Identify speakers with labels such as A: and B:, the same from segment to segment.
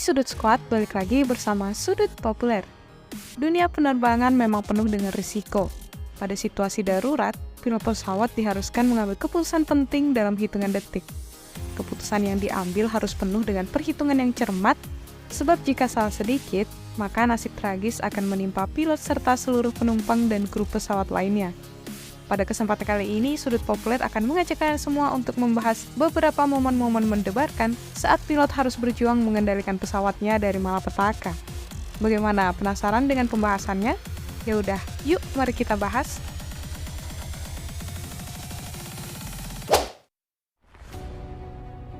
A: Sudut Squad balik lagi bersama Sudut Populer. Dunia penerbangan memang penuh dengan risiko. Pada situasi darurat, pilot pesawat diharuskan mengambil keputusan penting dalam hitungan detik. Keputusan yang diambil harus penuh dengan perhitungan yang cermat, sebab jika salah sedikit, maka nasib tragis akan menimpa pilot serta seluruh penumpang dan kru pesawat lainnya. Pada kesempatan kali ini, Sudut Populer akan mengajak kalian semua untuk membahas beberapa momen-momen mendebarkan saat pilot harus berjuang mengendalikan pesawatnya dari malapetaka. Bagaimana, penasaran dengan pembahasannya? Ya udah, yuk mari kita bahas.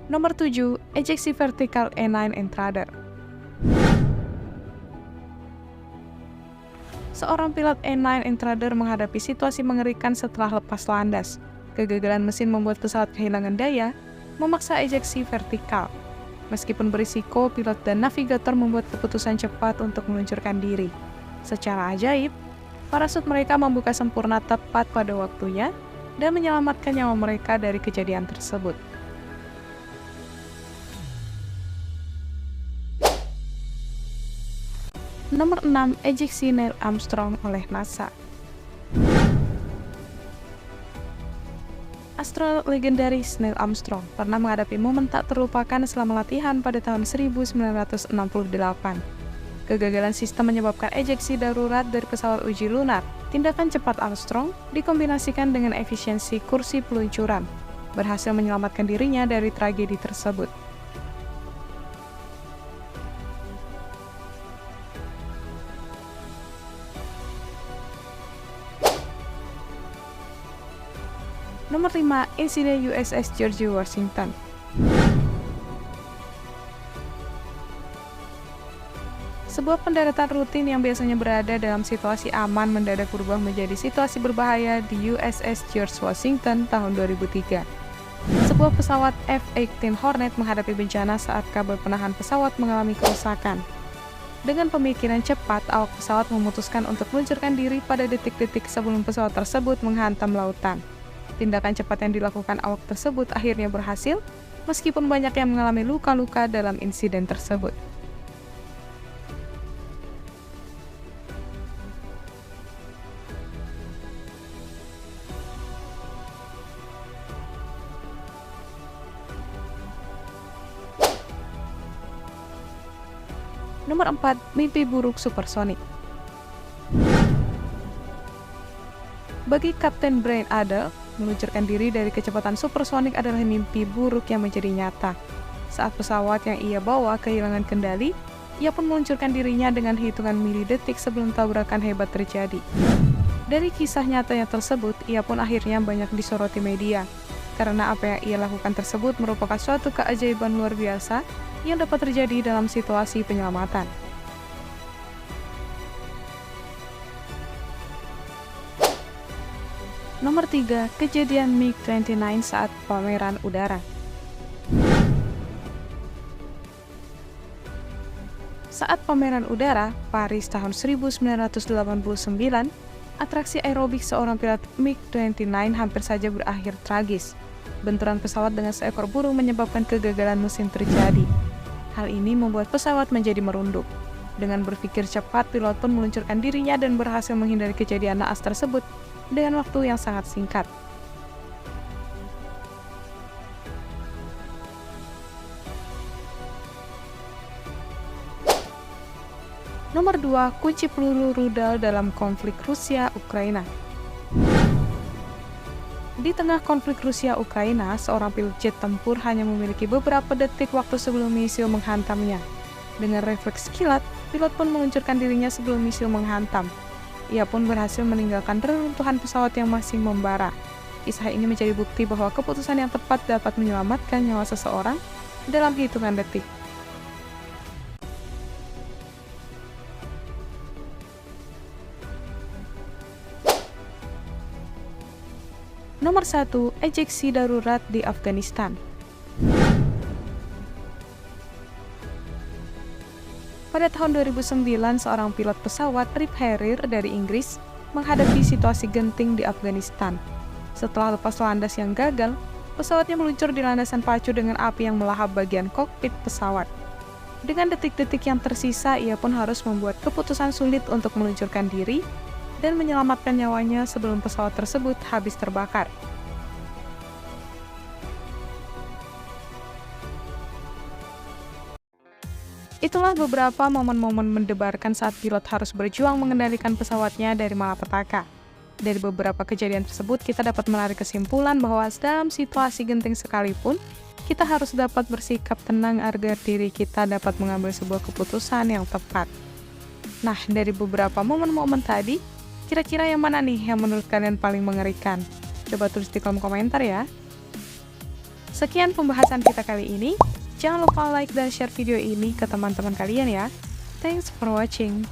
A: Nomor 7, ejeksi vertikal A9 Intruder. Seorang pilot A9 Intruder menghadapi situasi mengerikan setelah lepas landas. Kegagalan mesin membuat pesawat kehilangan daya, memaksa ejeksi vertikal. Meskipun berisiko, pilot dan navigator membuat keputusan cepat untuk meluncurkan diri. Secara ajaib, parasut mereka membuka sempurna tepat pada waktunya dan menyelamatkan nyawa mereka dari kejadian tersebut. Nomor 6, ejeksi Neil Armstrong oleh NASA. Astronot legendaris Neil Armstrong pernah menghadapi momen tak terlupakan selama latihan pada tahun 1968. Kegagalan sistem menyebabkan ejeksi darurat dari pesawat uji lunar. Tindakan cepat Armstrong dikombinasikan dengan efisiensi kursi peluncuran, berhasil menyelamatkan dirinya dari tragedi tersebut. Nomor 5, insiden USS George Washington. Sebuah pendaratan rutin yang biasanya berada dalam situasi aman mendadak berubah menjadi situasi berbahaya di USS George Washington tahun 2003. Sebuah pesawat F-18 Hornet menghadapi bencana saat kabel penahan pesawat mengalami kerusakan. Dengan pemikiran cepat, awak pesawat memutuskan untuk meluncurkan diri pada detik-detik sebelum pesawat tersebut menghantam lautan. Tindakan cepat yang dilakukan awak tersebut akhirnya berhasil, meskipun banyak yang mengalami luka-luka dalam insiden tersebut. Nomor 4, mimpi buruk supersonik. Bagi Kapten Brian Adel, meluncurkan diri dari kecepatan supersonik adalah mimpi buruk yang menjadi nyata. Saat pesawat yang ia bawa kehilangan kendali, ia pun meluncurkan dirinya dengan hitungan milidetik sebelum tabrakan hebat terjadi. Dari kisah nyatanya tersebut, ia pun akhirnya banyak disoroti media, karena apa yang ia lakukan tersebut merupakan suatu keajaiban luar biasa yang dapat terjadi dalam situasi penyelamatan. Nomor 3, kejadian MiG-29 saat pameran udara. Saat pameran udara, Paris tahun 1989, atraksi aerobik seorang pilot MiG-29 hampir saja berakhir tragis. Benturan pesawat dengan seekor burung menyebabkan kegagalan mesin terjadi. Hal ini membuat pesawat menjadi merunduk. Dengan berpikir cepat, pilot pun meluncurkan dirinya dan berhasil menghindari kejadian naas tersebut dengan waktu yang sangat singkat. Nomor 2, kunci peluru rudal dalam konflik Rusia-Ukraina. Di tengah konflik Rusia-Ukraina, seorang pilot jet tempur hanya memiliki beberapa detik waktu sebelum misil menghantamnya. Dengan refleks kilat, pilot pun meluncurkan dirinya sebelum misil menghantam. Ia pun berhasil meninggalkan reruntuhan pesawat yang masih membara. Kisah ini menjadi bukti bahwa keputusan yang tepat dapat menyelamatkan nyawa seseorang dalam hitungan detik. Nomor 1, ejeksi darurat di Afghanistan. Pada tahun 2009, seorang pilot pesawat Rip Harrier dari Inggris menghadapi situasi genting di Afghanistan. Setelah lepas landas yang gagal, pesawatnya meluncur di landasan pacu dengan api yang melahap bagian kokpit pesawat. Dengan detik-detik yang tersisa, ia pun harus membuat keputusan sulit untuk meluncurkan diri dan menyelamatkan nyawanya sebelum pesawat tersebut habis terbakar. Itulah beberapa momen-momen mendebarkan saat pilot harus berjuang mengendalikan pesawatnya dari malapetaka. Dari beberapa kejadian tersebut, kita dapat menarik kesimpulan bahwa dalam situasi genting sekalipun, kita harus dapat bersikap tenang agar diri kita dapat mengambil sebuah keputusan yang tepat. Nah, dari beberapa momen-momen tadi, kira-kira yang mana nih yang menurut kalian paling mengerikan? Coba tulis di kolom komentar ya. Sekian pembahasan kita kali ini. Jangan lupa like dan share video ini ke teman-teman kalian ya. Thanks for watching.